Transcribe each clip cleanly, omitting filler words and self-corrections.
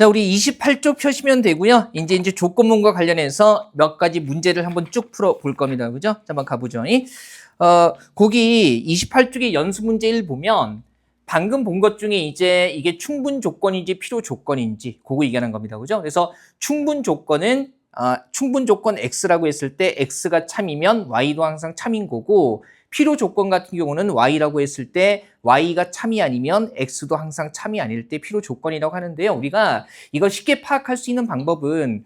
자, 우리 28쪽 펴시면 되고요. 이제 조건문과 관련해서 몇 가지 문제를 한번 쭉 풀어 볼 겁니다. 그죠? 자, 한번 가보죠. 거기 28쪽의 연습 문제 1 보면 방금 본 것 중에 이제 이게 충분 조건인지 필요 조건인지 그거 얘기하는 겁니다. 그죠? 그래서 충분 조건 X라고 했을 때 X가 참이면 Y도 항상 참인 거고, 필요 조건 같은 경우는 Y라고 했을 때 Y가 참이 아니면 X도 항상 참이 아닐 때 필요 조건이라고 하는데요. 우리가 이걸 쉽게 파악할 수 있는 방법은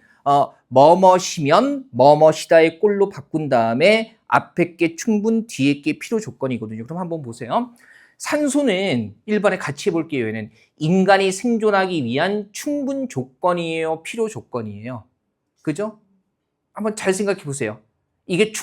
뭐뭐시면 뭐뭐시다의 꼴로 바꾼 다음에 앞에 게 충분, 뒤에 게 필요 조건이거든요. 그럼 한번 보세요. 산소는 1번에 같이 해볼게요. 얘는 인간이 생존하기 위한 충분 조건이에요, 필요 조건이에요. 그죠? 한번 잘 생각해 보세요. 이게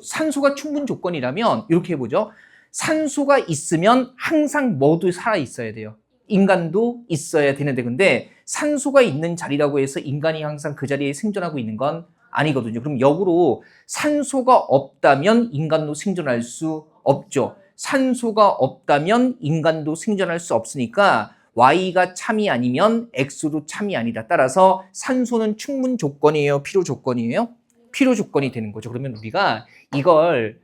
산소가 충분 조건이라면 이렇게 해보죠. 산소가 있으면 항상 뭐도 살아 있어야 돼요. 인간도 있어야 되는데, 근데 산소가 있는 자리라고 해서 인간이 항상 그 자리에 생존하고 있는 건 아니거든요. 그럼 역으로 산소가 없다면 인간도 생존할 수 없죠. 산소가 없다면 인간도 생존할 수 없으니까 Y가 참이 아니면 X도 참이 아니다. 따라서 산소는 충분 조건이에요, 필요 조건이에요? 필요 조건이 되는 거죠. 그러면 우리가 이걸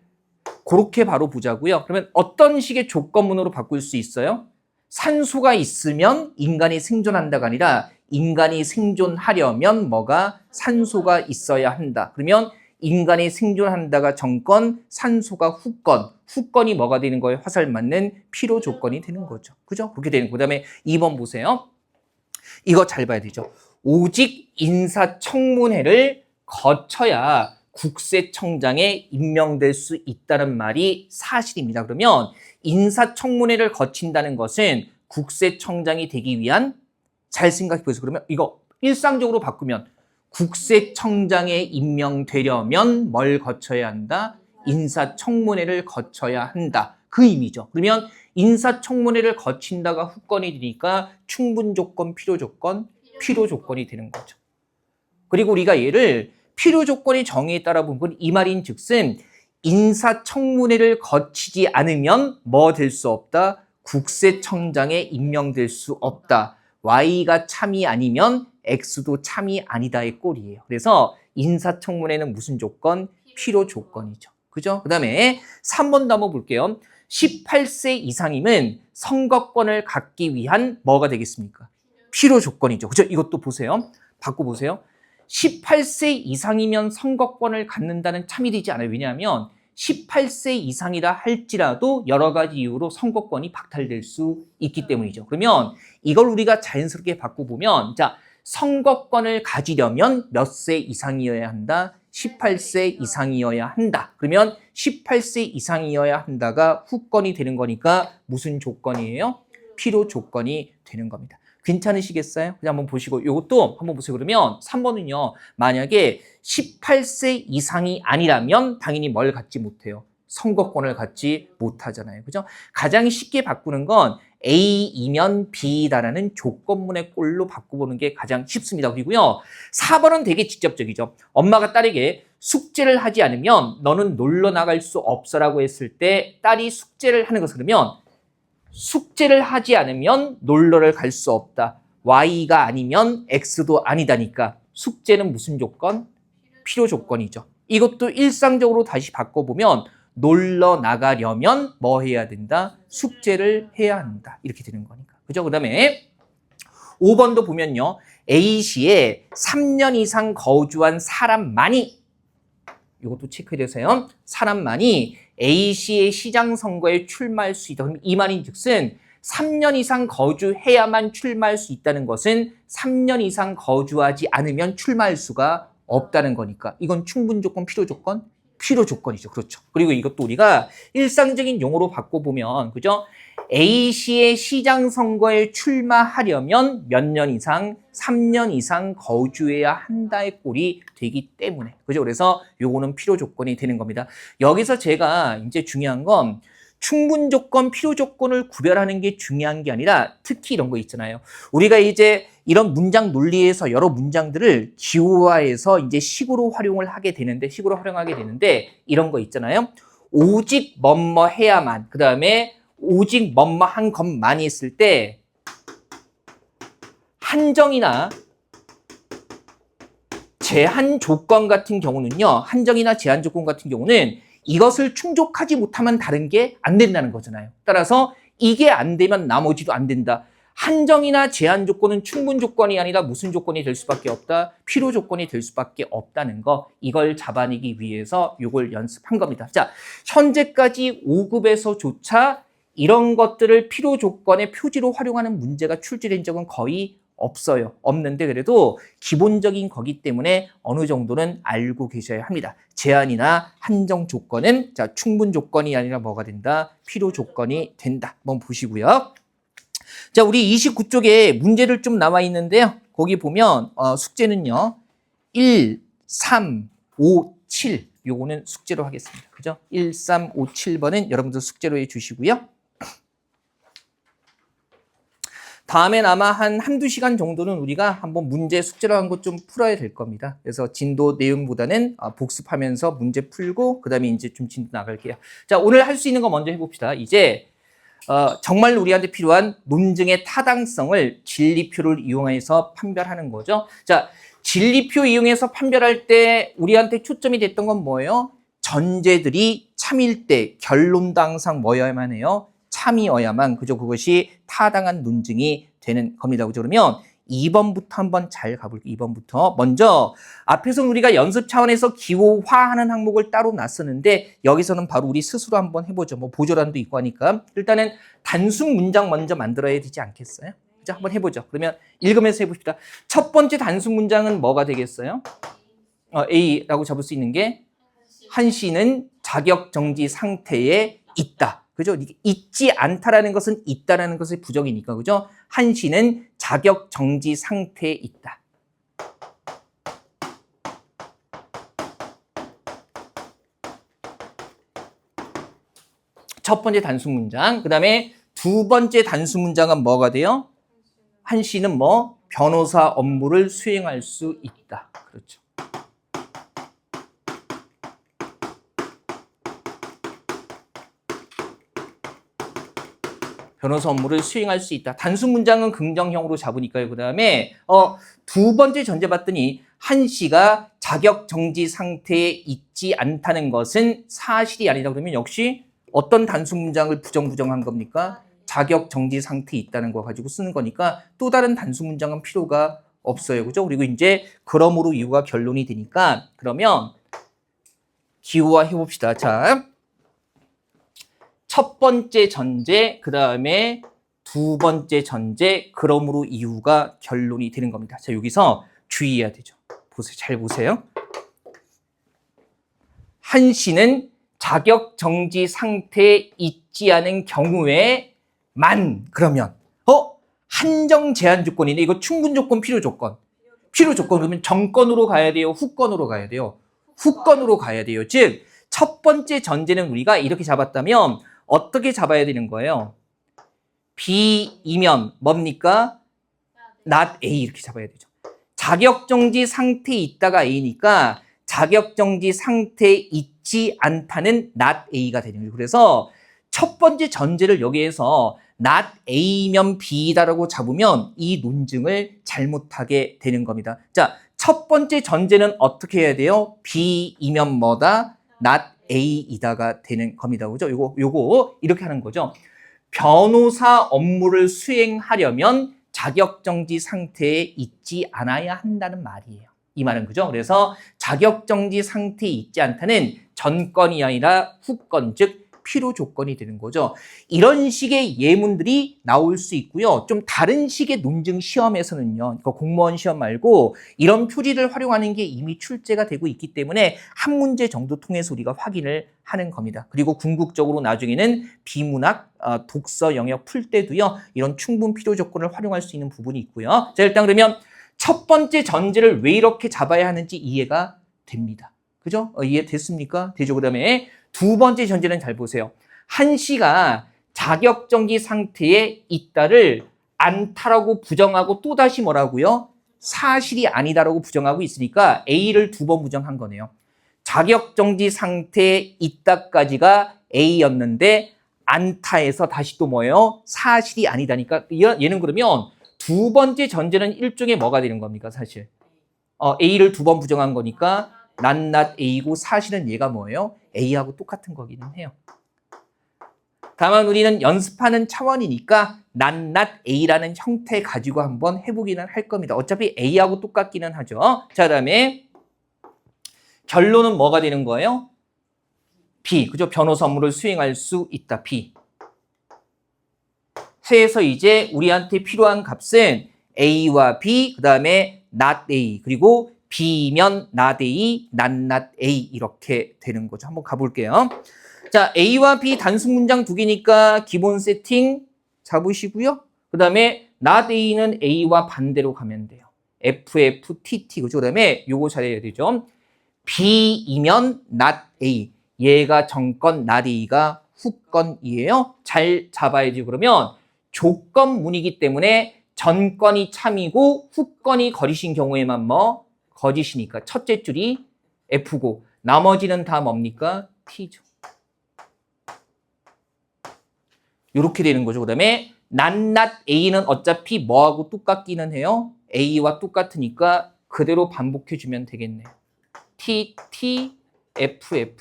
그렇게 바로 보자고요. 그러면 어떤 식의 조건문으로 바꿀 수 있어요? 산소가 있으면 인간이 생존한다가 아니라 인간이 생존하려면 뭐가? 산소가 있어야 한다. 그러면 인간이 생존한다가 정건, 산소가 후건. 후건이 뭐가 되는 거예요? 화살 맞는 필요 조건이 되는 거죠. 그죠? 그렇게 되는 거. 그다음에 2번 보세요. 이거 잘 봐야 되죠. 오직 인사청문회를 거쳐야 국세청장에 임명될 수 있다는 말이 사실입니다. 그러면 인사청문회를 거친다는 것은 국세청장이 되기 위한, 잘 생각해 보세요. 그러면 이거 일상적으로 바꾸면 국세청장에 임명되려면 뭘 거쳐야 한다? 인사청문회를 거쳐야 한다. 그 의미죠. 그러면 인사청문회를 거친다가 후건이 되니까 충분 조건, 필요 조건, 필요 조건이 되는 거죠. 그리고 우리가 얘를 필요 조건의 정의에 따라 보면 이 말인 즉슨 인사청문회를 거치지 않으면 뭐 될 수 없다? 국세청장에 임명될 수 없다. Y가 참이 아니면 X도 참이 아니다의 꼴이에요. 그래서 인사청문회는 무슨 조건? 필요 조건이죠. 그죠? 그 다음에 3번도 한번 볼게요. 18세 이상이면 선거권을 갖기 위한 뭐가 되겠습니까? 필요 조건이죠. 그죠? 이것도 보세요. 바꿔보세요. 18세 이상이면 선거권을 갖는다는 참이 되지 않아요. 왜냐하면 18세 이상이라 할지라도 여러 가지 이유로 선거권이 박탈될 수 있기 때문이죠. 그러면 이걸 우리가 자연스럽게 바꿔보면, 자, 선거권을 가지려면 몇 세 이상이어야 한다? 18세 이상이어야 한다. 그러면 18세 이상이어야 한다가 후건이 되는 거니까 무슨 조건이에요? 필요 조건이 되는 겁니다. 괜찮으시겠어요? 그냥 한번 보시고 이것도 한번 보세요. 그러면 3번은요. 만약에 18세 이상이 아니라면 당연히 뭘 갖지 못해요? 선거권을 갖지 못하잖아요. 그죠? 가장 쉽게 바꾸는 건 A이면 B다라는 조건문의 꼴로 바꿔보는 게 가장 쉽습니다. 그리고요. 4번은 되게 직접적이죠. 엄마가 딸에게 숙제를 하지 않으면 너는 놀러 나갈 수 없어라고 했을 때 딸이 숙제를 하는 것을, 그러면 숙제를 하지 않으면 놀러를 갈 수 없다. Y가 아니면 X도 아니다니까 숙제는 무슨 조건? 필요 조건이죠. 이것도 일상적으로 다시 바꿔보면 놀러 나가려면 뭐 해야 된다? 숙제를 해야 한다. 이렇게 되는 거니까. 그죠? 그 다음에 5번도 보면요. A시에 3년 이상 거주한 사람만이, 이것도 체크해 주세요. 사람만이 A시의 시장 선거에 출마할 수 있다. 그럼 이 말인 즉슨 3년 이상 거주해야만 출마할 수 있다는 것은 3년 이상 거주하지 않으면 출마할 수가 없다는 거니까 이건 충분 조건, 필요 조건? 필요 조건이죠. 그렇죠. 그리고 이것도 우리가 일상적인 용어로 바꿔보면, 그죠? A시의 시장 선거에 출마하려면 몇 년 이상? 3년 이상 거주해야 한다의 꼴이 되기 때문에. 그죠? 그래서 요거는 필요 조건이 되는 겁니다. 여기서 제가 이제 중요한 건 충분 조건, 필요 조건을 구별하는 게 중요한 게 아니라 특히 이런 거 있잖아요. 우리가 이제 이런 문장 논리에서 여러 문장들을 기호화해서 이제 식으로 활용하게 되는데 이런 거 있잖아요. 오직 뭐뭐 해야만, 그 다음에 오직 뭐뭐 한 것만이 있을 때 한정이나 제한 조건 같은 경우는요. 한정이나 제한 조건 같은 경우는 이것을 충족하지 못하면 다른 게 안 된다는 거잖아요. 따라서 이게 안 되면 나머지도 안 된다. 한정이나 제한 조건은 충분 조건이 아니라 무슨 조건이 될 수밖에 없다? 필요 조건이 될 수밖에 없다는 거. 이걸 잡아내기 위해서 이걸 연습한 겁니다. 자, 현재까지 5급에서조차 이런 것들을 필요 조건의 표지로 활용하는 문제가 출제된 적은 거의 없어요. 없는데 그래도 기본적인 거기 때문에 어느 정도는 알고 계셔야 합니다. 제한이나 한정 조건은 자, 충분 조건이 아니라 뭐가 된다? 필요 조건이 된다. 한번 보시고요. 자, 우리 29쪽에 문제를 좀 나와 있는데요. 거기 보면 숙제는요. 1, 3, 5, 7 요거는 숙제로 하겠습니다. 그죠? 1, 3, 5, 7번은 여러분들 숙제로 해 주시고요. 다음엔 아마 한두 시간 정도는 우리가 한번 문제 숙제로 한 것 좀 풀어야 될 겁니다. 그래서 진도 내용보다는 복습하면서 문제 풀고 그다음에 이제 좀 진도 나갈게요. 자, 오늘 할 수 있는 거 먼저 해봅시다. 이제 정말 우리한테 필요한 논증의 타당성을 진리표를 이용해서 판별하는 거죠. 자, 진리표 이용해서 판별할 때 우리한테 초점이 됐던 건 뭐예요? 전제들이 참일 때 결론도 항상 뭐여야만 해요? 참이어야만 그죠? 그것이 타당한 논증이 되는 겁니다. 그죠? 그러면 2번부터 한번 잘 가볼게요. 2번부터. 먼저 앞에서 우리가 연습 차원에서 기호화하는 항목을 따로 놨었는데 여기서는 바로 우리 스스로 한번 해보죠. 뭐 보조란도 있고 하니까 일단은 단순 문장 먼저 만들어야 되지 않겠어요? 자, 한번 해보죠. 그러면 읽으면서 해봅시다. 첫 번째 단순 문장은 뭐가 되겠어요? A라고 잡을 수 있는 게 한씨는 자격 정지 상태에 있다. 그죠? 있지 않다라는 것은 있다라는 것의 부정이니까, 그죠? 한씨는 자격 정지 상태에 있다. 첫 번째 단수 문장. 그 다음에 두 번째 단수 문장은 뭐가 돼요? 한씨는 뭐? 변호사 업무를 수행할 수 있다. 그렇죠. 변호사 업무를 수행할 수 있다. 단수 문장은 긍정형으로 잡으니까요. 그 다음에 두 번째 전제 봤더니 한씨가 자격 정지 상태에 있지 않다는 것은 사실이 아니다. 그러면 역시 어떤 단수 문장을 부정한 겁니까? 자격 정지 상태에 있다는 거 가지고 쓰는 거니까 또 다른 단수 문장은 필요가 없어요. 그죠? 그리고 이제 그러므로 이유가 결론이 되니까 그러면 기호화 해봅시다. 자. 첫 번째 전제, 그 다음에 두 번째 전제, 그러므로 이유가 결론이 되는 겁니다. 자, 여기서 주의해야 되죠. 보세요. 잘 보세요. 한씨는 자격 정지 상태에 있지 않은 경우에만 그러면 한정 제한 조건이네. 이거 충분 조건, 필요 조건. 필요 조건 그러면 정건으로 가야 돼요? 후건으로 가야 돼요? 후건으로 가야 돼요. 즉, 첫 번째 전제는 우리가 이렇게 잡았다면 어떻게 잡아야 되는 거예요? B이면 뭡니까? not A 이렇게 잡아야 되죠. 자격정지 상태에 있다가 A니까 자격정지 상태에 있지 않다는 not A가 되는 거예요. 그래서 첫 번째 전제를 여기에서 not A면 B다라고 잡으면 이 논증을 잘못하게 되는 겁니다. 자, 첫 번째 전제는 어떻게 해야 돼요? B이면 뭐다? not A이다가 되는 겁니다. 그죠? 요거 이렇게 하는 거죠. 변호사 업무를 수행하려면 자격정지 상태에 있지 않아야 한다는 말이에요. 이 말은 그죠? 그래서 자격정지 상태에 있지 않다는 전건이 아니라 후건, 즉 필요 조건이 되는 거죠. 이런 식의 예문들이 나올 수 있고요. 좀 다른 식의 논증 시험에서는요. 공무원 시험 말고 이런 표지를 활용하는 게 이미 출제가 되고 있기 때문에 한 문제 정도 통해서 우리가 확인을 하는 겁니다. 그리고 궁극적으로 나중에는 비문학, 독서 영역 풀 때도요. 이런 충분 필요 조건을 활용할 수 있는 부분이 있고요. 자, 일단 그러면 첫 번째 전제를 왜 이렇게 잡아야 하는지 이해가 됩니다. 그죠? 이해됐습니까? 되죠? 그 다음에 두 번째 전제는 잘 보세요. 한씨가 자격정지 상태에 있다를 않다라고 부정하고 또다시 뭐라고요? 사실이 아니다라고 부정하고 있으니까 A를 두 번 부정한 거네요. 자격정지 상태에 있다까지가 A였는데 않다에서 다시 또 뭐예요? 사실이 아니다니까 얘는 그러면 두 번째 전제는 일종의 뭐가 되는 겁니까, 사실? A를 두 번 부정한 거니까 not A고 사실은 얘가 뭐예요? A하고 똑같은 거기는 해요. 다만 우리는 연습하는 차원이니까 not A라는 형태 가지고 한번 해보기는 할 겁니다. 어차피 A하고 똑같기는 하죠. 자, 그다음에 결론은 뭐가 되는 거예요? B, 그죠? 변호사 업무를 수행할 수 있다, B. 그래서 이제 우리한테 필요한 값은 A와 B, 그 다음에 not A, 그리고 B면 not A, not A 이렇게 되는 거죠. 한번 가볼게요. 자, A와 B 단수 문장 두 개니까 기본 세팅 잡으시고요. 그 다음에 not A는 A와 반대로 가면 돼요. FFTT, 그죠? 그 다음에 요거 잘해야 되죠. B이면 not A. 얘가 정건, not A가 후건이에요. 잘 잡아야지. 그러면 조건문이기 때문에 전건이 참이고 후건이 거짓인 경우에만 뭐? 거짓이니까 첫째 줄이 F고 나머지는 다 뭡니까? T죠. 이렇게 되는 거죠. 그 다음에 not A는 어차피 뭐하고 똑같기는 해요? A와 똑같으니까 그대로 반복해주면 되겠네요. T, T, F, F.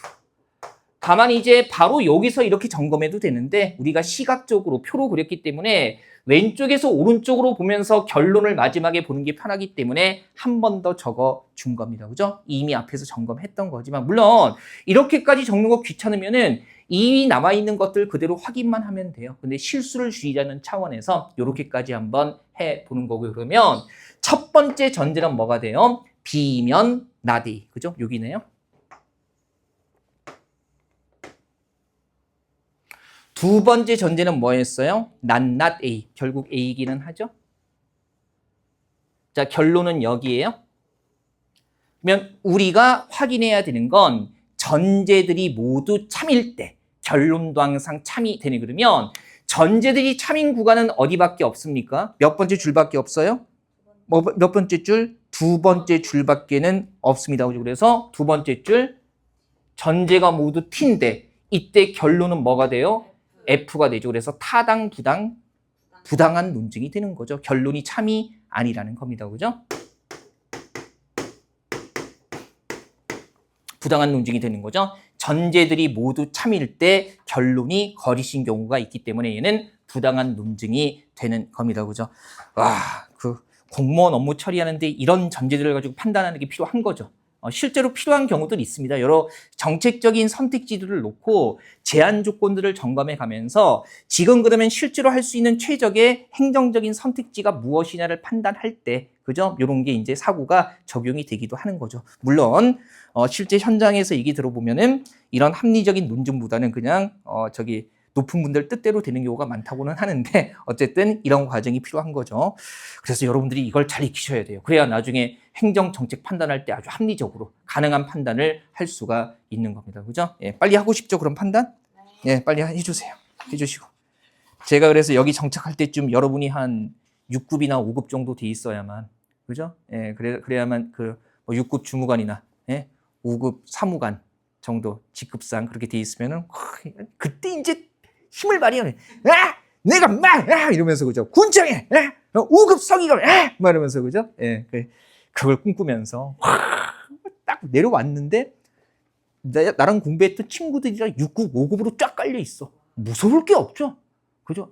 다만 이제 바로 여기서 이렇게 점검해도 되는데 우리가 시각적으로 표로 그렸기 때문에 왼쪽에서 오른쪽으로 보면서 결론을 마지막에 보는 게 편하기 때문에 한 번 더 적어 준 겁니다. 그죠? 이미 앞에서 점검했던 거지만 물론 이렇게까지 적는 거 귀찮으면은 이 남아있는 것들 그대로 확인만 하면 돼요. 근데 실수를 줄이자는 차원에서 이렇게까지 한번 해보는 거고요. 그러면 첫 번째 전제는 뭐가 돼요? B면 not A. 그죠? 여기네요. 두 번째 전제는 뭐였어요? not A. 결국 A이기는 하죠. 자, 결론은 여기에요. 그러면 우리가 확인해야 되는 건 전제들이 모두 참일 때 결론도 항상 참이 되네. 그러면 전제들이 참인 구간은 어디밖에 없습니까? 몇 번째 줄밖에 없어요? 몇 번째 줄? 두 번째 줄밖에는 없습니다. 그래서 두 번째 줄 전제가 모두 T인데 이때 결론은 뭐가 돼요? F가 되죠. 그래서 타당, 부당, 부당한 논증이 되는 거죠. 결론이 참이 아니라는 겁니다. 그죠? 부당한 논증이 되는 거죠. 전제들이 모두 참일 때 결론이 거짓인 경우가 있기 때문에 얘는 부당한 논증이 되는 겁니다. 그죠? 와, 그 공무원 업무 처리하는데 이런 전제들을 가지고 판단하는 게 필요한 거죠. 실제로 필요한 경우들이 있습니다. 여러 정책적인 선택지들을 놓고 제한 조건들을 점검해 가면서 지금 그러면 실제로 할 수 있는 최적의 행정적인 선택지가 무엇이냐를 판단할 때, 그죠? 이런 게 이제 사고가 적용이 되기도 하는 거죠. 물론 실제 현장에서 얘기 들어보면은 이런 합리적인 논증보다는 그냥 높은 분들 뜻대로 되는 경우가 많다고는 하는데 어쨌든 이런 과정이 필요한 거죠. 그래서 여러분들이 이걸 잘 익히셔야 돼요. 그래야 나중에 행정정책 판단할 때 아주 합리적으로 가능한 판단을 할 수가 있는 겁니다. 그죠? 예, 빨리 하고 싶죠? 그런 판단? 예, 빨리 해주세요. 해주시고. 제가 그래서 여기 정착할 때쯤 여러분이 한 6급이나 5급 정도 돼 있어야만, 그죠? 예, 그래야만 6급 주무관이나, 예, 5급 사무관 정도 직급상 그렇게 돼 있으면은, 그때 이제 힘을 발휘하네. 내가 이러면서, 그죠? 군청에 5급 서기관 막 이러면서, 그죠? 예, 그걸 꿈꾸면서 딱 내려왔는데 나랑 공부했던 친구들이랑 6급, 5급으로 쫙 깔려 있어. 무서울 게 없죠. 그죠?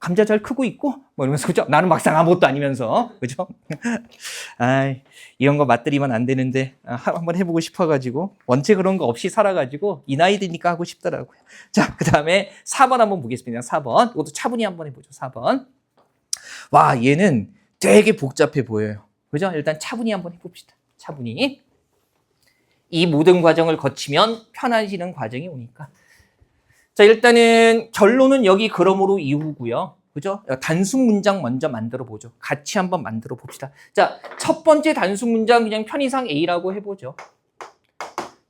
감자 잘 크고 있고, 이러면서, 그죠? 나는 막상 아무것도 아니면서, 그죠? 이런 거 맛들이면 안 되는데, 한번 해보고 싶어가지고, 원체 그런 거 없이 살아가지고, 이 나이 드니까 하고 싶더라고요. 자, 그 다음에 4번 한번 보겠습니다. 4번. 이것도 차분히 한번 해보죠. 4번. 와, 얘는 되게 복잡해 보여요. 그죠? 일단 차분히 한번 해봅시다. 차분히. 이 모든 과정을 거치면 편해지는 과정이 오니까. 자, 일단은 결론은 여기 그러므로 이후고요. 그죠? 단순 문장 먼저 만들어 보죠. 같이 한번 만들어 봅시다. 자, 첫 번째 단순 문장 그냥 편의상 A라고 해보죠.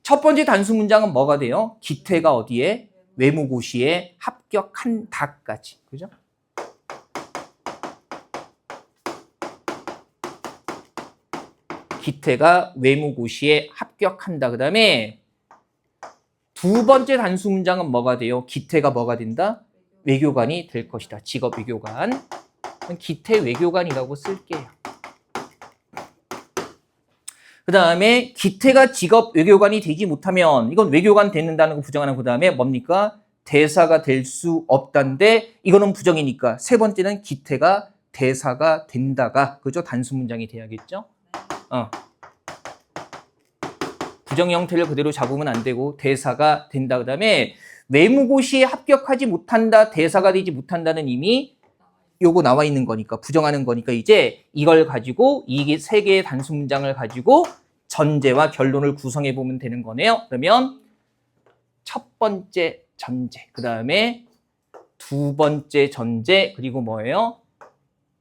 첫 번째 단순 문장은 뭐가 돼요? 기태가 어디에? 외무고시에 합격한다까지. 그죠? 기태가 외무고시에 합격한다. 그 다음에 두 번째 단수 문장은 뭐가 돼요? 기태가 뭐가 된다? 외교관이 될 것이다. 직업 외교관. 기태 외교관이라고 쓸게요. 그 다음에 기태가 직업 외교관이 되지 못하면 이건 외교관 되는다는 거 부정하는 그 다음에 뭡니까? 대사가 될 수 없다인데 이거는 부정이니까 세 번째는 기태가 대사가 된다가 그죠? 단수 문장이 돼야겠죠? 부정 형태를 그대로 잡으면 안 되고 대사가 된다. 그 다음에 외무고시에 합격하지 못한다, 대사가 되지 못한다는 이미 요거 나와 있는 거니까 부정하는 거니까 이제 이걸 가지고 이 세 개의 단수 문장을 가지고 전제와 결론을 구성해 보면 되는 거네요. 그러면 첫 번째 전제, 그 다음에 두 번째 전제, 그리고 뭐예요?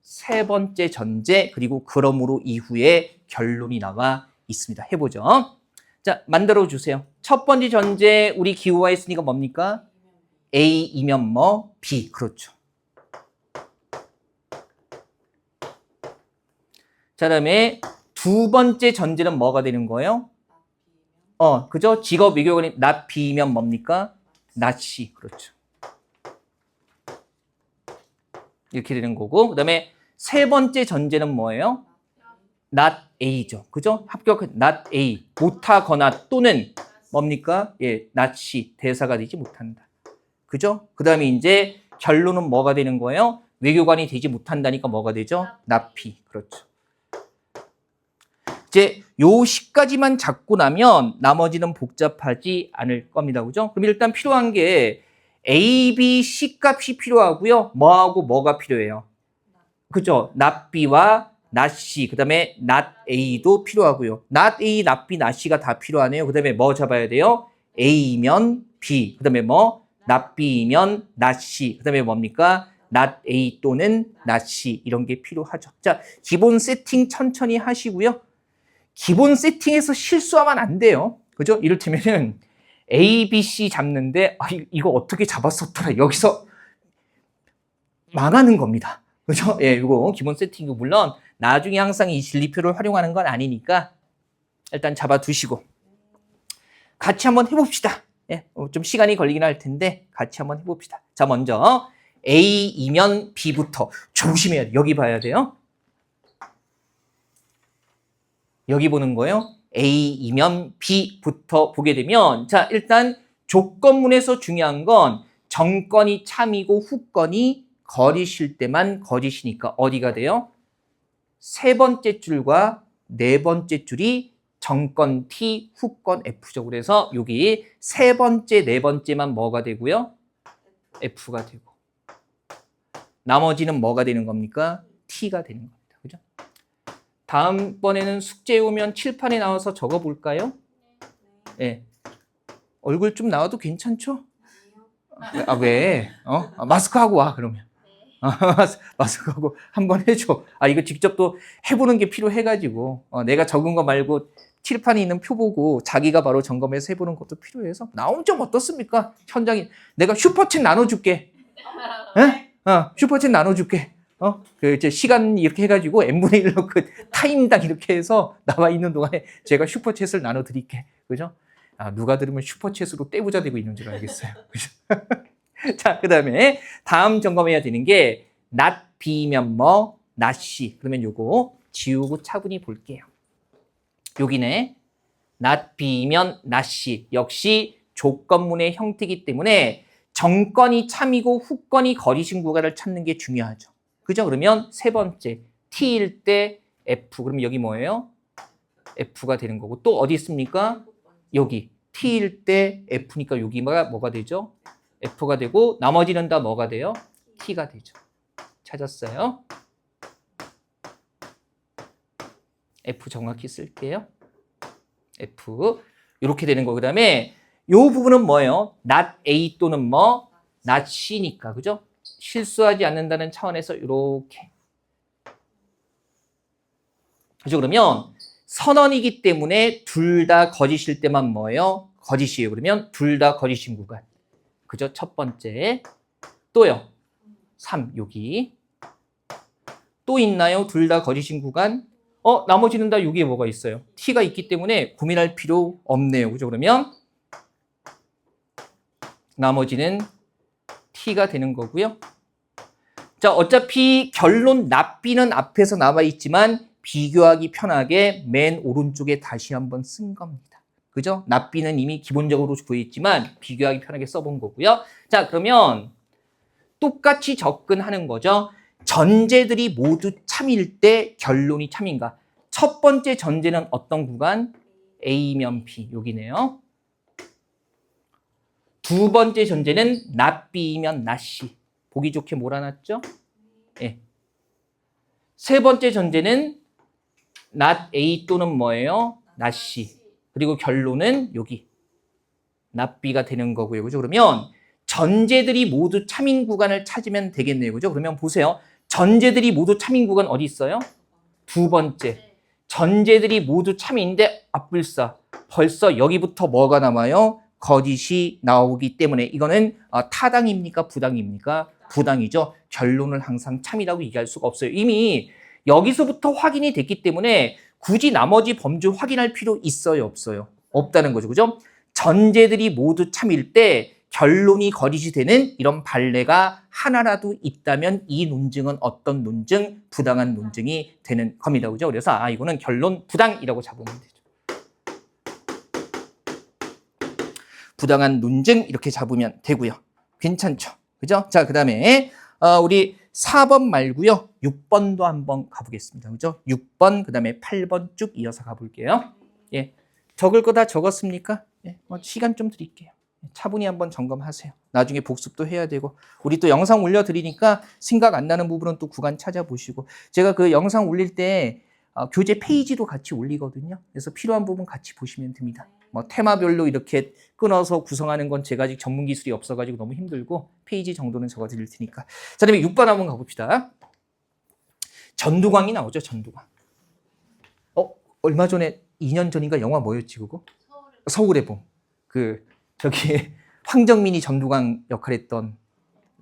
세 번째 전제, 그리고 그러므로 이후에 결론이 나와 있습니다. 해보죠. 자, 만들어 주세요. 첫 번째 전제 우리 기호화했으니까 뭡니까? A이면 뭐? B. 그렇죠. 자, 그다음에 두 번째 전제는 뭐가 되는 거예요? 그죠? 직업 외교관이 not B면 뭡니까? not C. 그렇죠. 이렇게 되는 거고, 그다음에 세 번째 전제는 뭐예요? not A죠. 그죠? 합격 not A. 못하거나 또는 뭡니까? 예, not C. 대사가 되지 못한다. 그죠? 그다음에 이제 결론은 뭐가 되는 거예요? 외교관이 되지 못한다니까 뭐가 되죠? not P. 그렇죠. 이제 요 시까지만 잡고 나면 나머지는 복잡하지 않을 겁니다. 그죠? 그럼 일단 필요한 게 A, B, C 값이 필요하고요. 뭐하고 뭐가 필요해요? 그죠? not B와 not C, 그 다음에 not A도 필요하고요. not A, not B, not C가 다 필요하네요. 그 다음에 뭐 잡아야 돼요? A면 B, 그 다음에 뭐? not B면 not C, 그 다음에 뭡니까? not A 또는 not C 이런 게 필요하죠. 자, 기본 세팅 천천히 하시고요. 기본 세팅에서 실수하면 안 돼요. 그죠? 이를테면은 A, B, C 잡는데 이거 어떻게 잡았었더라. 여기서 망하는 겁니다. 그죠? 예, 이거 기본 세팅이고 물론 나중에 항상 이 진리표를 활용하는 건 아니니까 일단 잡아두시고 같이 한번 해봅시다. 예, 좀 시간이 걸리긴 할 텐데 같이 한번 해봅시다. 자, 먼저 A이면 B부터 조심해야 돼. 여기 봐야 돼요. 여기 보는 거예요. A이면 B부터 보게 되면 자, 일단 조건문에서 중요한 건 정건이 참이고 후건이 거짓일 때만 거짓이니까 어디가 돼요? 세 번째 줄과 네 번째 줄이 정건 T, 후건 F죠. 그래서 여기 세 번째, 네 번째만 뭐가 되고요? F가 되고 나머지는 뭐가 되는 겁니까? T가 되는 겁니다. 그죠? 다음번에는 숙제 오면 칠판에 나와서 적어볼까요? 네. 얼굴 좀 나와도 괜찮죠? 왜? 마스크하고 와, 그러면. 마스크하고 한번 해줘. 이거 직접 또 해보는 게 필요해가지고, 내가 적은 거 말고 칠판에 있는 표 보고 자기가 바로 점검해서 해보는 것도 필요해서. 나오면 좀 어떻습니까? 현장에. 내가 슈퍼챗 나눠줄게. 에? 슈퍼챗 나눠줄게. 이제 시간 이렇게 해가지고 n분의 1로 그 타임당 이렇게 해서 나와 있는 동안에 제가 슈퍼챗을 나눠드릴게. 그죠? 누가 들으면 슈퍼챗으로 떼부자 되고 있는 줄 알겠어요. 그죠? 자, 그 다음에 다음 점검해야 되는 게 not B면 뭐? not C. 그러면 요거 지우고 차분히 볼게요. 여기네. not B면 not C. 역시 조건문의 형태이기 때문에 정건이 참이고 후건이 거짓인 구간을 찾는 게 중요하죠. 그죠? 그러면 세 번째 T일 때 F. 그러면 여기 뭐예요? F가 되는 거고 또 어디 있습니까? 여기 T일 때 F니까 여기가 뭐가 되죠? F가 되고 나머지는 다 뭐가 돼요? T가 되죠. 찾았어요? F 정확히 쓸게요. F 이렇게 되는 거. 그 다음에 이 부분은 뭐예요? not A 또는 뭐? not C니까 그죠? 실수하지 않는다는 차원에서 이렇게 그죠? 그러면 선언이기 때문에 둘 다 거짓일 때만 뭐예요? 거짓이에요. 그러면 둘 다 거짓인 구간. 그죠? 첫 번째. 또요. 3 여기. 또 있나요? 둘 다 거짓인 구간. 나머지는 다 여기에 뭐가 있어요? T가 있기 때문에 고민할 필요 없네요. 그죠? 그러면 나머지는 P가 되는 거고요. 자, 어차피 결론 납비는 앞에서 나와 있지만 비교하기 편하게 맨 오른쪽에 다시 한번 쓴 겁니다. 그죠? 납비는 이미 기본적으로 구했지만 비교하기 편하게 써본 거고요. 자, 그러면 똑같이 접근하는 거죠. 전제들이 모두 참일 때 결론이 참인가? 첫 번째 전제는 어떤 구간? A면 B, 여기네요. 두 번째 전제는 not B면 not C. 보기 좋게 몰아놨죠? 예. 세 번째 전제는 not A 또는 뭐예요? not C. 그리고 결론은 여기 not B가 되는 거고요. 그죠? 그러면 전제들이 모두 참인 구간을 찾으면 되겠네요. 그죠? 그러면 보세요. 전제들이 모두 참인 구간 어디 있어요? 두 번째. 전제들이 모두 참인데 앞불사. 벌써 여기부터 뭐가 남아요? 거짓이 나오기 때문에 이거는 타당입니까? 부당입니까? 부당이죠. 결론을 항상 참이라고 얘기할 수가 없어요. 이미 여기서부터 확인이 됐기 때문에 굳이 나머지 범주 확인할 필요 있어요? 없어요? 없다는 거죠. 그죠? 전제들이 모두 참일 때 결론이 거짓이 되는 이런 발레가 하나라도 있다면 이 논증은 어떤 논증? 부당한 논증이 되는 겁니다. 그죠? 그래서 이거는 결론 부당이라고 잡으면 되죠. 부당한 논증 이렇게 잡으면 되고요. 괜찮죠? 그죠? 자, 그 다음에 우리 4번 말고요. 6번도 한번 가보겠습니다. 그죠? 6번, 그 다음에 8번 쭉 이어서 가볼게요. 예. 적을 거 다 적었습니까? 예. 시간 좀 드릴게요. 차분히 한번 점검하세요. 나중에 복습도 해야 되고 우리 또 영상 올려드리니까 생각 안 나는 부분은 또 구간 찾아보시고 제가 그 영상 올릴 때 교재 페이지도 같이 올리거든요. 그래서 필요한 부분 같이 보시면 됩니다. 뭐 테마별로 이렇게 끊어서 구성하는 건 제가 아직 전문 기술이 없어가지고 너무 힘들고 페이지 정도는 적어드릴 테니까. 자, 그다음에 6번 한번 가봅시다. 전두광이 나오죠. 전두광. 얼마 전에 2년 전인가 영화 뭐였지 그거? 서울의 봄. 저기 황정민이 전두광 역할했던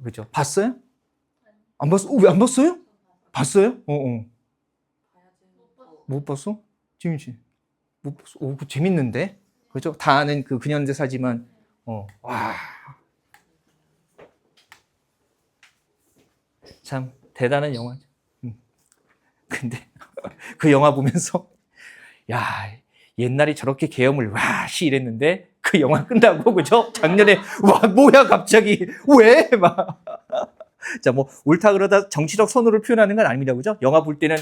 그죠? 봤어요? 안 봤어? 왜 안 봤어요? 봤어요? 못 봤어? 재밌지? 못 봤어? 그거 재밌는데? 그죠? 다 아는 그 근현대사지만 와. 참 대단한 영화죠. 근데 그 영화 보면서 야, 옛날에 저렇게 계엄을 와씨 이랬는데 그 영화 끝나고 그죠? 작년에 와 뭐야 갑자기 왜 막 자, 뭐 옳다 그러다 정치적 선호를 표현하는 건 아닙니다. 그죠? 영화 볼 때는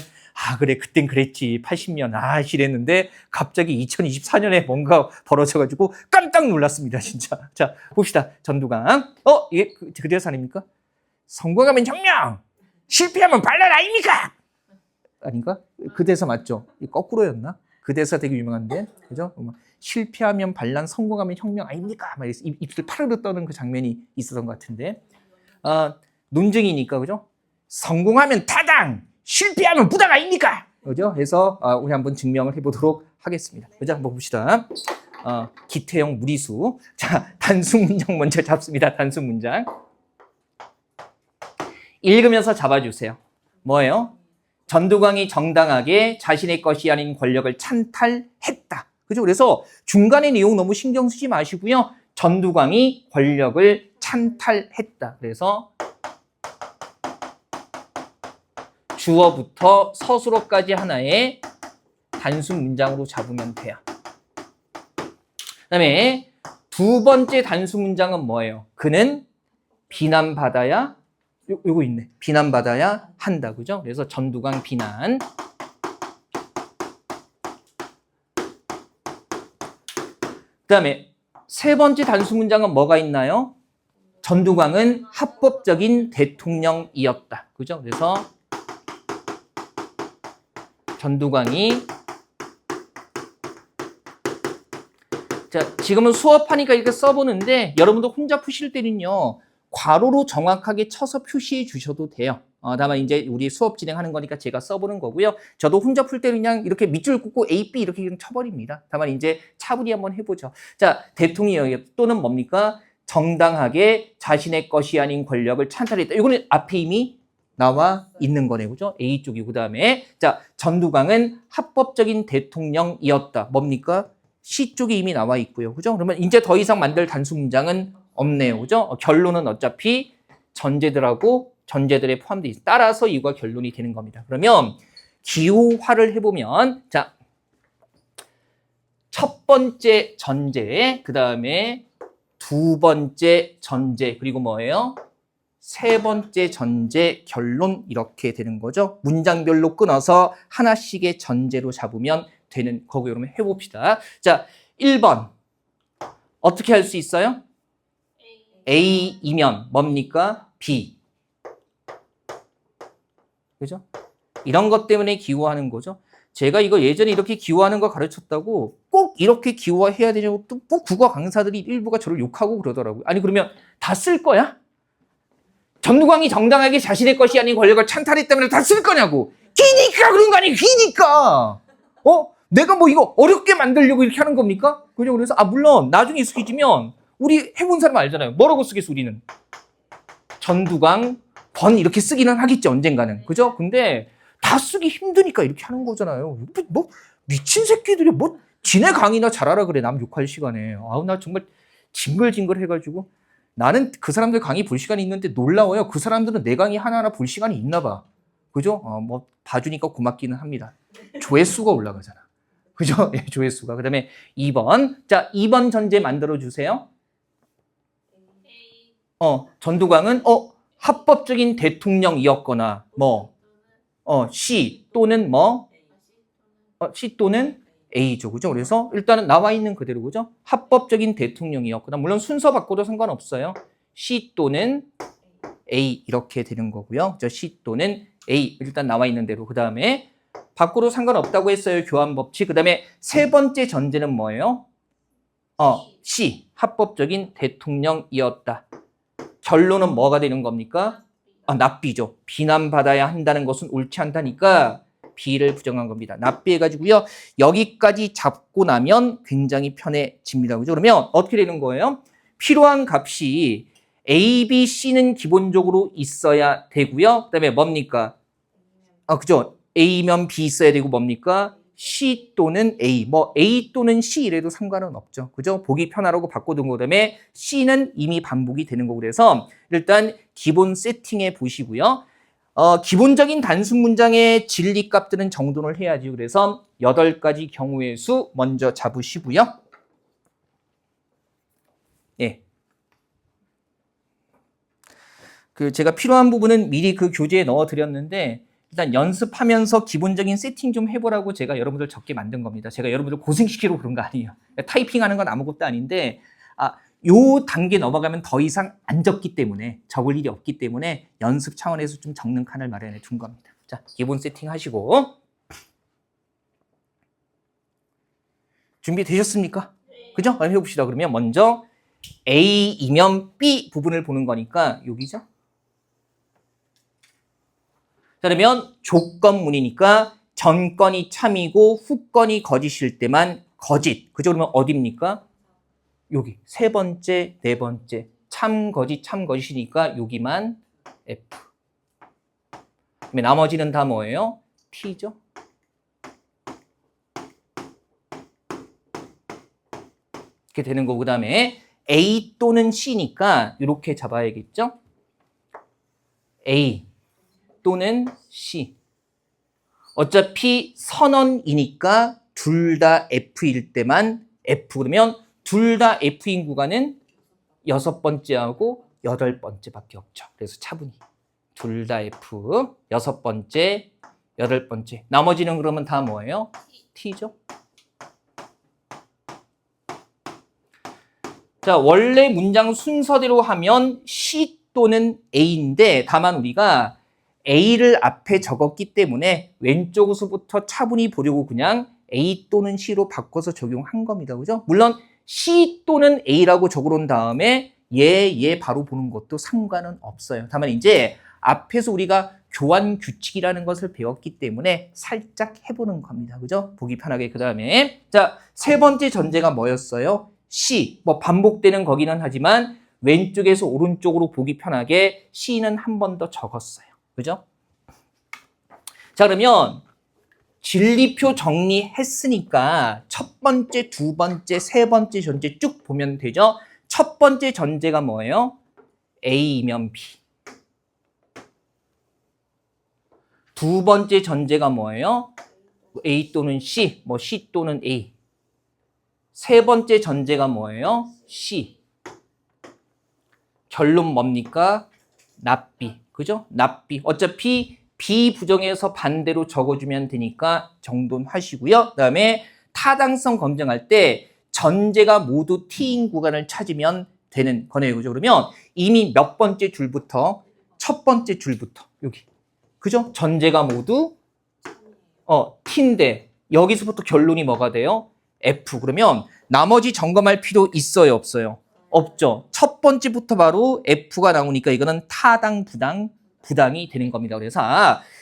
그래 그땐 그랬지 80년 이랬는데 갑자기 2024년에 뭔가 벌어져가지고 깜짝 놀랐습니다. 진짜. 자, 봅시다. 전두광. 이게 그 대사 아닙니까? 성공하면 혁명, 실패하면 반란 아닙니까? 아닌가? 그 대사 맞죠? 거꾸로였나? 그 대사 되게 유명한데, 그죠? 실패하면 반란, 성공하면 혁명 아닙니까? 막 입술 파르르 떠는 그 장면이 있었던 것 같은데, 논증이니까, 그죠? 성공하면 타당, 실패하면 부당 아닙니까? 그죠? 그래서 우리 한번 증명을 해보도록 하겠습니다. 그죠? 한번 봅시다. 기태형 무리수. 자, 단수 문장 먼저 잡습니다. 단수 문장. 읽으면서 잡아주세요. 뭐예요? 전두광이 정당하게 자신의 것이 아닌 권력을 찬탈했다. 그죠? 그래서 중간의 내용 너무 신경 쓰지 마시고요. 전두광이 권력을 찬탈했다. 그래서 주어부터 서술어까지 하나의 단순 문장으로 잡으면 돼요. 그다음에 두 번째 단순 문장은 뭐예요? 그는 비난받아야 요거 있네. 비난받아야 한다. 그죠? 그래서 전두광 비난. 그다음에 세 번째 단수 문장은 뭐가 있나요? 전두광은 합법적인 대통령이었다. 그죠? 그래서 전두광이 자, 지금은 수업하니까 이렇게 써보는데 여러분도 혼자 푸실 때는요. 괄호로 정확하게 쳐서 표시해 주셔도 돼요. 다만 이제 우리 수업 진행하는 거니까 제가 써보는 거고요. 저도 혼자 풀 때는 그냥 이렇게 밑줄 긋고 A, B 이렇게 그냥 쳐버립니다. 다만 이제 차분히 한번 해보죠. 자, 대통령 또는 뭡니까? 정당하게 자신의 것이 아닌 권력을 찬탈했다. 이거는 앞에 이미 나와 있는 거네. 그죠? A 쪽이고, 그 다음에 자, 전두광은 합법적인 대통령이었다. 뭡니까? C 쪽에 이미 나와 있고요. 그죠? 그러면 이제 더 이상 만들 단수 문장은 없네요. 그죠? 결론은 어차피 전제들에 포함되어 있어요. 따라서 이거가 결론이 되는 겁니다. 그러면 기호화를 해보면 자, 첫 번째 전제, 그 다음에 두 번째 전제, 그리고 뭐예요? 세 번째 전제, 결론 이렇게 되는 거죠. 문장별로 끊어서 하나씩의 전제로 잡으면 되는 거고 여러분 해봅시다. 자, 1번 어떻게 할 수 있어요? A이면 뭡니까? B. 그죠? 이런 것 때문에 기호하는 거죠. 제가 이거 예전에 이렇게 기호하는 거 가르쳤다고 꼭 이렇게 기호해야 되냐고 또 꼭 국어 강사들이 일부가 저를 욕하고 그러더라고요. 아니 그러면 다 쓸 거야? 전두광이 정당하게 자신의 것이 아닌 권력을 찬탈했다면 다 쓸 거냐고. 기니까 그런 거 아니에요. 기니까. 내가 뭐 이거 어렵게 만들려고 이렇게 하는 겁니까? 그래서 물론 나중에 익숙해지면 우리 해본 사람 알잖아요. 뭐라고 쓰겠어 우리는. 전두광, 권 이렇게 쓰기는 하겠지 언젠가는. 그죠? 근데 다 쓰기 힘드니까 이렇게 하는 거잖아요. 뭐 미친 새끼들이 뭐 지네 강의나 잘하라 그래. 남 욕할 시간에. 나 정말 징글징글 해가지고. 나는 그 사람들 강의 볼 시간이 있는데 놀라워요. 그 사람들은 내 강의 하나하나 볼 시간이 있나 봐. 그죠? 뭐 봐주니까 고맙기는 합니다. 조회수가 올라가잖아. 그죠? 예, 조회수가. 그 다음에 2번. 자, 2번 전제 만들어주세요. 전두광은 합법적인 대통령이었거나 C 또는 C 또는 A죠. 그죠? 그래서 일단은 나와 있는 그대로, 그죠? 합법적인 대통령이었거나, 물론 순서 바꿔도 상관없어요. C 또는 A 이렇게 되는 거고요. C 또는 A 일단 나와 있는 대로. 그 다음에 바꿔도 상관없다고 했어요. 교환법칙. 그 다음에 세 번째 전제는 뭐예요? C 합법적인 대통령이었다. 결론은 뭐가 되는 겁니까? 납비죠. 비난받아야 한다는 것은 옳지 않다니까 B를 부정한 겁니다. 납비해가지고요. 여기까지 잡고 나면 굉장히 편해집니다. 그죠? 그러면 어떻게 되는 거예요? 필요한 값이 A, B, C는 기본적으로 있어야 되고요. 그 다음에 뭡니까? 그죠? A면 B 있어야 되고 뭡니까? C 또는 A. A 또는 C 이래도 상관은 없죠. 그죠? 보기 편하라고 바꿔둔 거. 그다음에 C는 이미 반복이 되는 거고. 그래서 일단 기본 세팅해 보시고요. 기본적인 단순 문장의 진리 값들은 정돈을 해야지. 그래서 8가지 경우의 수 먼저 잡으시고요. 예. 제가 필요한 부분은 미리 그 교재에 넣어 드렸는데 일단 연습하면서 기본적인 세팅 좀 해보라고 제가 여러분들 적게 만든 겁니다. 제가 여러분들 고생시키려고 그런 거 아니에요. 타이핑하는 건 아무것도 아닌데 요 단계 넘어가면 더 이상 안 적기 때문에 적을 일이 없기 때문에 연습 차원에서 좀 적는 칸을 마련해 둔 겁니다. 자, 기본 세팅 하시고 준비되셨습니까? 그죠? 한번 해봅시다. 그러면 먼저 A이면 B 부분을 보는 거니까 여기죠? 자, 그러면 조건문이니까 전건이 참이고 후건이 거짓일 때만 거짓. 그죠? 그러면 어디입니까? 여기 세 번째, 네 번째 참 거짓이니까 여기만 F. 그러면 나머지는 다 뭐예요? T죠. 이렇게 되는 거고 그다음에 A 또는 C니까 이렇게 잡아야겠죠? A 또는 C. 어차피 선언이니까 둘 다 F일 때만 F. 그러면 둘 다 F인 구간은 6번째하고 8번째밖에 없죠. 그래서 차분히 둘 다 F, 6번째, 8번째. 나머지는 그러면 다 뭐예요? T죠. 자, 원래 문장 순서대로 하면 C 또는 A인데 다만 우리가 A를 앞에 적었기 때문에 왼쪽에서부터 차분히 보려고 그냥 A 또는 C로 바꿔서 적용한 겁니다. 그죠? 물론 C 또는 A라고 적어놓은 다음에 얘 바로 보는 것도 상관은 없어요. 다만 이제 앞에서 우리가 교환 규칙이라는 것을 배웠기 때문에 살짝 해보는 겁니다. 그죠? 보기 편하게. 그 다음에 자, 세 번째 전제가 뭐였어요? C. 반복되는 거기는 하지만 왼쪽에서 오른쪽으로 보기 편하게 C는 한 번 더 적었어요. 그죠? 자, 그러면 진리표 정리했으니까 첫 번째, 두 번째, 세 번째 전제 쭉 보면 되죠? 첫 번째 전제가 뭐예요? A이면 B. 두 번째 전제가 뭐예요? A 또는 C, 뭐 C 또는 A. 세 번째 전제가 뭐예요? C. 결론 뭡니까? not B. 그죠? not B. 어차피 B 부정해서 반대로 적어주면 되니까 정돈하시고요. 그 다음에 타당성 검증할 때 전제가 모두 T인 구간을 찾으면 되는 거네요. 그죠? 그러면 이미 몇 번째 줄부터? 첫 번째 줄부터. 여기. 그죠? 전제가 모두 T인데 여기서부터 결론이 뭐가 돼요? F. 그러면 나머지 점검할 필요 있어요, 없어요? 없죠. 첫 번째부터 바로 F가 나오니까 이거는 타당, 부당이 되는 겁니다. 그래서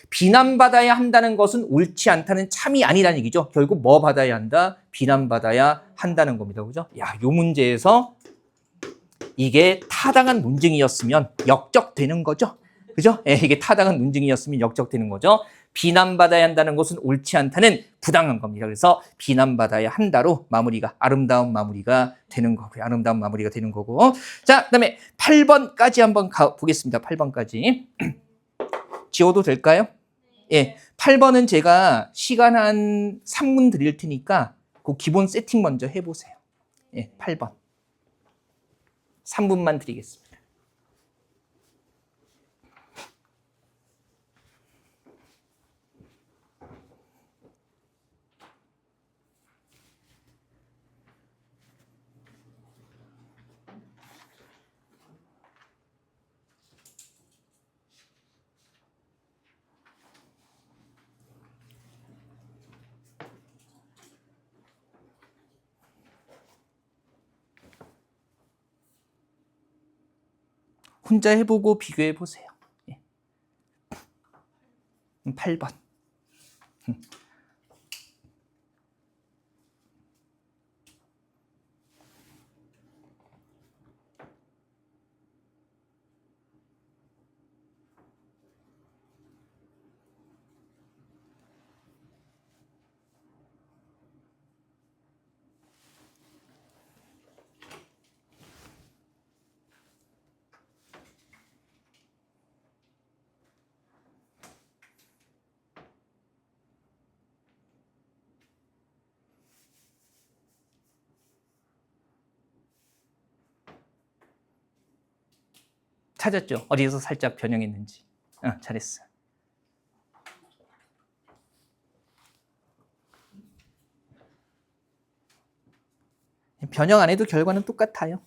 비난받아야 한다는 것은 옳지 않다는 참이 아니라는 얘기죠. 결국 뭐 받아야 한다? 비난받아야 한다는 겁니다. 그죠? 야, 요 문제에서 이게 타당한 논증이었으면 역적되는 거죠. 그죠? 예, 이게 타당한 논증이었으면 역적되는 거죠. 비난받아야 한다는 것은 옳지 않다는 부당한 겁니다. 그래서 비난받아야 한다로 마무리가, 아름다운 마무리가 되는 거고요. 아름다운 마무리가 되는 거고. 자, 그 다음에 8번까지 한번 보겠습니다. 8번까지. 지워도 될까요? 예. 8번은 제가 시간 한 3분 드릴 테니까 그 기본 세팅 먼저 해보세요. 예, 8번. 3분만 드리겠습니다. 혼자 해보고 비교해 보세요. 8번. 찾았죠? 어디에서 살짝 변형했는지. 잘했어. 변형 안 해도 결과는 똑같아요.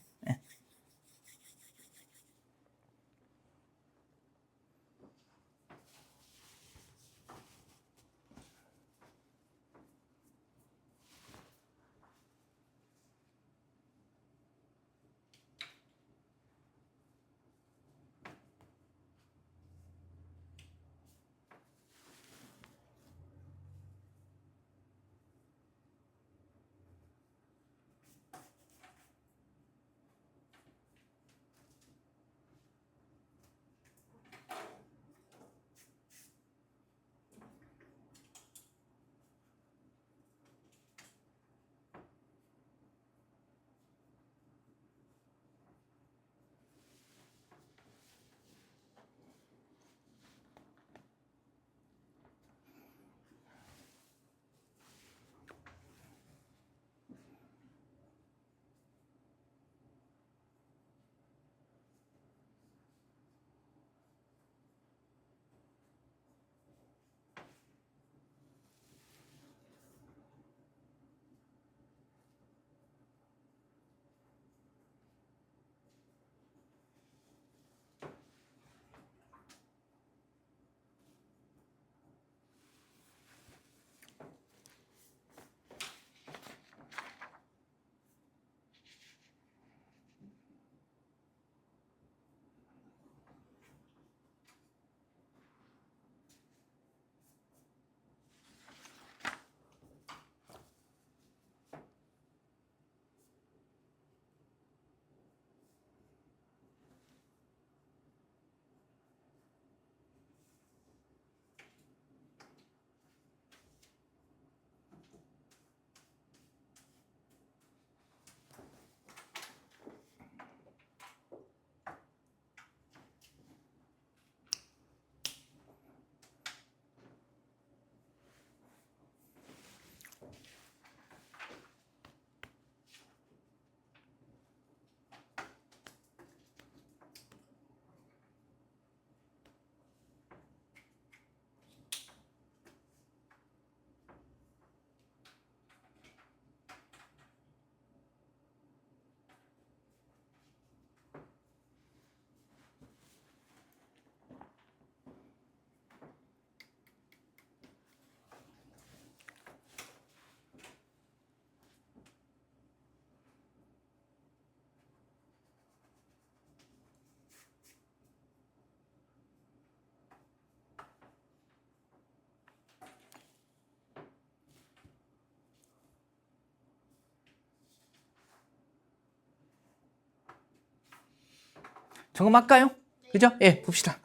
점검할까요? 그죠? 예, 봅시다.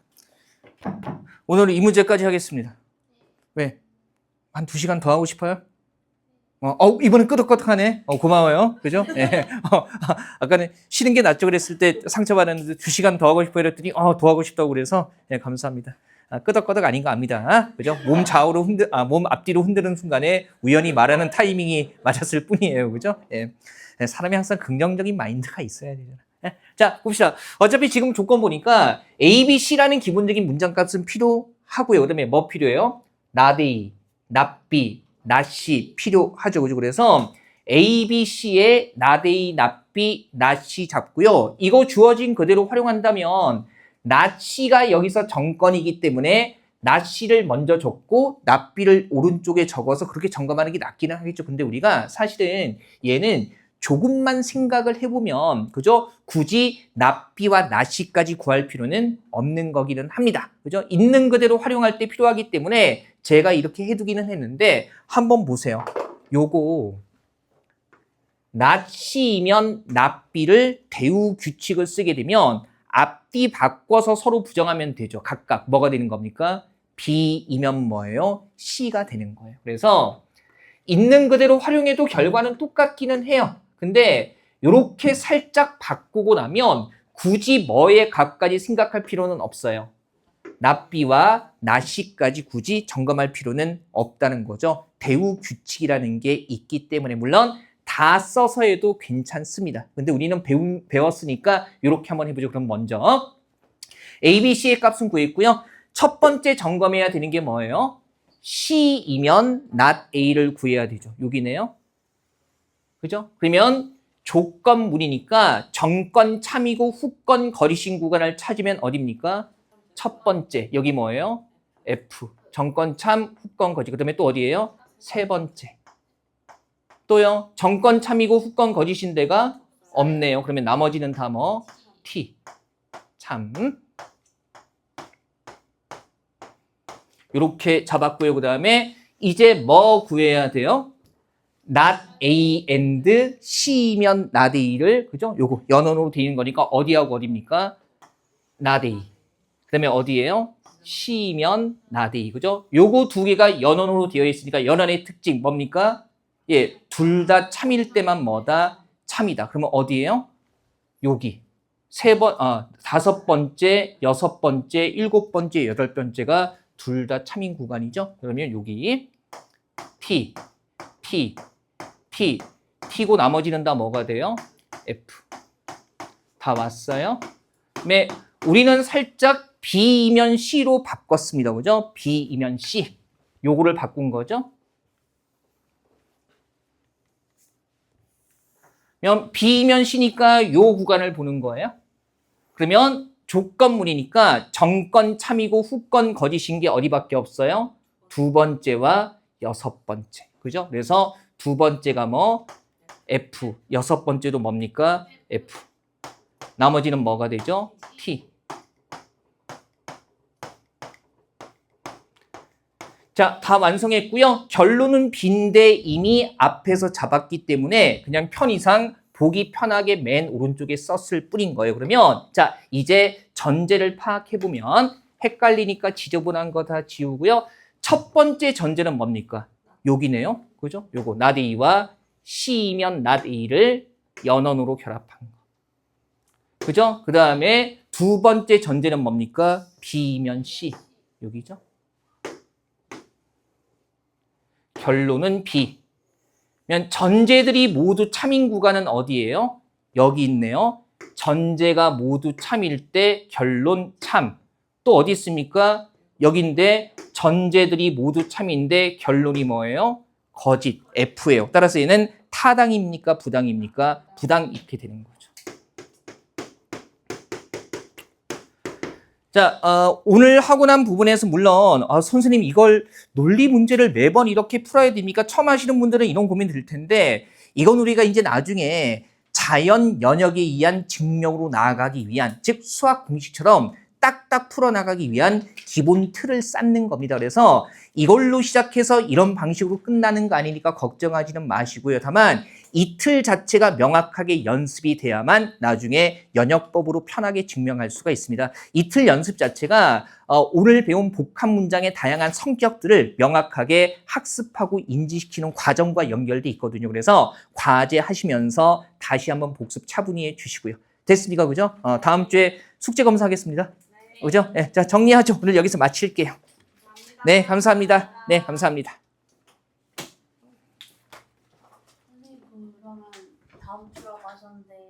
오늘은 이 문제까지 하겠습니다. 왜? 한 2시간 더 하고 싶어요? 이번엔 끄덕끄덕하네. 고마워요. 그죠? 예. 아까는 쉬는 게 낫죠 그랬을 때 상처받았는데 2시간 더 하고 싶어 이랬더니, 더 하고 싶다고 그래서, 예, 감사합니다. 끄덕끄덕 아닌 거 압니다. 그죠? 몸 좌우로 몸 앞뒤로 흔드는 순간에 우연히 말하는 타이밍이 맞았을 뿐이에요. 그죠? 예. 사람이 항상 긍정적인 마인드가 있어야 되잖아. 예. 자, 봅시다. 어차피 지금 조건 보니까 A, B, C라는 기본적인 문장값은 필요하고요. 그다음에 뭐 필요해요? not A, not B, not C 필요하죠. 그죠? 그래서 A, B, C에 not A, not B, not C 잡고요. 이거 주어진 그대로 활용한다면 not C가 여기서 정건이기 때문에 not C를 먼저 적고 not B를 오른쪽에 적어서 그렇게 점검하는 게 낫기는 하겠죠. 근데 우리가 사실은 얘는 조금만 생각을 해보면, 그죠? 굳이 not B와 not C까지 구할 필요는 없는 거기는 합니다. 그죠? 있는 그대로 활용할 때 필요하기 때문에 제가 이렇게 해두기는 했는데, 한번 보세요. 요거, not C이면 not B를 대우 규칙을 쓰게 되면, 앞뒤 바꿔서 서로 부정하면 되죠. 각각 뭐가 되는 겁니까? B이면 뭐예요? C가 되는 거예요. 그래서, 있는 그대로 활용해도 결과는 똑같기는 해요. 근데 이렇게 살짝 바꾸고 나면 굳이 뭐에 각까지 생각할 필요는 없어요. not B와 not C까지 굳이 점검할 필요는 없다는 거죠. 대우 규칙이라는 게 있기 때문에 물론 다 써서 해도 괜찮습니다. 근데 우리는 배웠으니까 이렇게 한번 해보죠. 그럼 먼저 A, B, C의 값은 구했고요. 첫 번째 점검해야 되는 게 뭐예요? C이면 not A를 구해야 되죠. 여기네요. 그죠? 그러면 조건문이니까 정건 참이고 후건 거리신 구간을 찾으면 어디입니까? 첫 번째. 여기 뭐예요? F. 정건 참, 후건 거리. 그 다음에 또 어디예요? 세 번째. 또요. 정건 참이고 후건 거리신 데가 없네요. 그러면 나머지는 다 뭐? T. 참. 이렇게 잡았고요. 그 다음에 이제 뭐 구해야 돼요? not A and C면 not A를, 그죠? 요거 연원으로 되어 있는 거니까 어디하고 어디입니까? not A. 그 다음에 어디예요? C면 not A. 그죠? 요거 두 개가 연원으로 되어 있으니까 연원의 특징 뭡니까? 예, 둘 다 참일 때만 뭐다? 참이다. 그러면 어디예요? 여기. 다섯 번째, 여섯 번째, 일곱 번째, 여덟 번째가 둘 다 참인 구간이죠. 그러면 여기 T, T, T, T고 나머지는 다 뭐가 돼요? F. 다 왔어요? 네, 우리는 살짝 B이면 C로 바꿨습니다. 그죠? B이면 C. 요거를 바꾼 거죠. 그러면 B이면 C니까 요 구간을 보는 거예요. 그러면 조건문이니까 정건 참이고 후건 거짓인 게 어디밖에 없어요? 두 번째와 여섯 번째. 그죠? 그래서 두 번째가 뭐? F. 여섯 번째도 뭡니까? F. 나머지는 뭐가 되죠? T. 자, 다 완성했고요. 결론은 B인데 이미 앞에서 잡았기 때문에 그냥 편의상 보기 편하게 맨 오른쪽에 썼을 뿐인 거예요. 그러면 자, 이제 전제를 파악해보면 헷갈리니까 지저분한 거 다 지우고요. 첫 번째 전제는 뭡니까? 여기네요. 그죠? 요거 not A와 C이면 not A를 연원으로 결합한 거. 그죠? 그 다음에 두 번째 전제는 뭡니까? B이면 C. 여기죠? 결론은 B. 그러면 전제들이 모두 참인 구간은 어디예요? 여기 있네요. 전제가 모두 참일 때 결론 참. 또 어디 있습니까? 여기인데 전제들이 모두 참인데 결론이 뭐예요? 거짓, F예요. 따라서 얘는 타당입니까? 부당입니까? 부당 이렇게 되는 거죠. 자, 오늘 하고 난 부분에서 물론 선생님 이걸 논리 문제를 매번 이렇게 풀어야 됩니까? 처음 하시는 분들은 이런 고민 들 텐데 이건 우리가 이제 나중에 자연 연역에 의한 증명으로 나아가기 위한 즉 수학 공식처럼 딱딱 풀어나가기 위한 기본 틀을 쌓는 겁니다. 그래서 이걸로 시작해서 이런 방식으로 끝나는 거 아니니까 걱정하지는 마시고요. 다만 이 틀 자체가 명확하게 연습이 돼야만 나중에 연역법으로 편하게 증명할 수가 있습니다. 이 틀 연습 자체가 오늘 배운 복합 문장의 다양한 성격들을 명확하게 학습하고 인지시키는 과정과 연결돼 있거든요. 그래서 과제 하시면서 다시 한번 복습 차분히 해주시고요. 됐습니까? 그죠? 다음 주에 숙제 검사하겠습니다. 그죠? 네, 자, 정리하죠. 오늘 여기서 마칠게요. 네, 감사합니다. 네, 감사합니다.